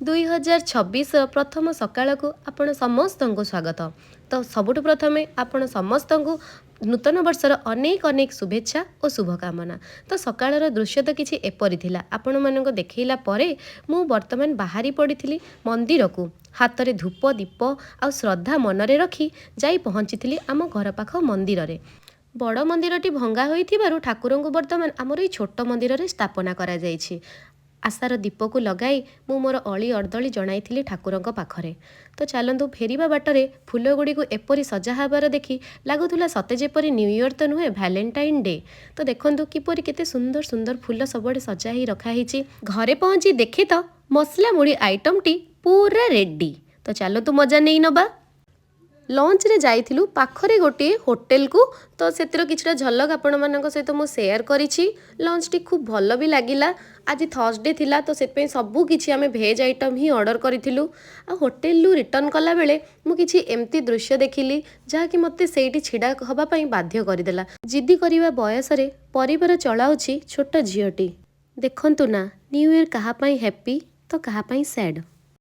2026 ପ୍ରଥମ ସକାଳକୁ ଆପଣ ସମସ୍ତଙ୍କୁ ସ୍ୱାଗତ। ତ ସବୁଠୁ ପ୍ରଥମେ ଆପଣ ସମସ୍ତଙ୍କୁ ନୂତନ ବର୍ଷର ଅନେକ ଅନେକ ଶୁଭେଚ୍ଛା ଓ ଶୁଭକାମନା। ତ ସକାଳର ଦୃଶ୍ୟ ତ କିଛି ଏପରି ଥିଲା। ଆପଣମାନଙ୍କୁ ଦେଖେଇଲା ପରେ ମୁଁ ବର୍ତ୍ତମାନ ବାହାରି ପଡ଼ିଥିଲି ମନ୍ଦିରକୁ। ହାତରେ ଧୂପ ଦୀପ ଆଉ ଶ୍ରଦ୍ଧା ମନରେ ରଖି ଯାଇ ପହଞ୍ଚିଥିଲି ଆମ ଘର ପାଖ ମନ୍ଦିରରେ। ବଡ଼ ମନ୍ଦିରଟି ଭଙ୍ଗା ହୋଇଥିବାରୁ ଠାକୁରଙ୍କୁ ବର୍ତ୍ତମାନ ଆମର ଏଇ ଛୋଟ ମନ୍ଦିରରେ ସ୍ଥାପନା କରାଯାଇଛି। ଆଶାର ଦୀପକୁ ଲଗାଇ ମୁଁ ମୋର ଅଳି ଅର୍ଦ୍ଦଳି ଜଣାଇଥିଲି ଠାକୁରଙ୍କ ପାଖରେ। ତ ଚାଲନ୍ତୁ ଫେରିବା ବାଟରେ ଫୁଲଗୁଡ଼ିକୁ ଏପରି ସଜା ହେବାର ଦେଖି ଲାଗୁଥିଲା ସତେ ଯେପରି ନ୍ୟୁ ଇୟର ତ ନୁହେଁ, ଭ୍ୟାଲେଣ୍ଟାଇନ୍ ଡେ। ତ ଦେଖନ୍ତୁ କିପରି କେତେ ସୁନ୍ଦର ସୁନ୍ଦର ଫୁଲ ସବୁଆଡ଼େ ସଜା ହେଇ ରଖାହେଇଛି। ଘରେ ପହଞ୍ଚି ଦେଖେ ତ ମସଲା ମୁଢ଼ି ଆଇଟମଟି ପୁରା ରେଡ଼ି। ତ ଚାଲନ୍ତୁ ମଜା ନେଇ ନେବା। ଲଞ୍ଚରେ ଯାଇଥିଲୁ ପାଖରେ ଗୋଟିଏ ହୋଟେଲକୁ। ତ ସେଥିର କିଛିଟା ଝଲକ ଆପଣମାନଙ୍କ ସହିତ ମୁଁ ସେୟାର କରିଛି। ଲଞ୍ଚଟି ଖୁବ୍ ଭଲ ବି ଲାଗିଲା। ଆଜି ଥର୍ସଡେ ଥିଲା ତ ସେଥିପାଇଁ ସବୁ କିଛି ଆମେ ଭେଜ୍ ଆଇଟମ୍ ହିଁ ଅର୍ଡ଼ର କରିଥିଲୁ। ଆଉ ହୋଟେଲରୁ ରିଟର୍ନ କଲାବେଳେ ମୁଁ କିଛି ଏମିତି ଦୃଶ୍ୟ ଦେଖିଲି ଯାହାକି ମୋତେ ସେଇଠି ଛିଡ଼ା ହେବା ପାଇଁ ବାଧ୍ୟ କରିଦେଲା। ଜିଦି କରିବା ବୟସରେ ପରିବାର ଚଳାଉଛି ଛୋଟ ଝିଅଟି। ଦେଖନ୍ତୁ ନା, ନ୍ୟୁ ଇୟର କାହା ପାଇଁ ହ୍ୟାପି ତ କାହା ପାଇଁ ସ୍ୟାଡ଼।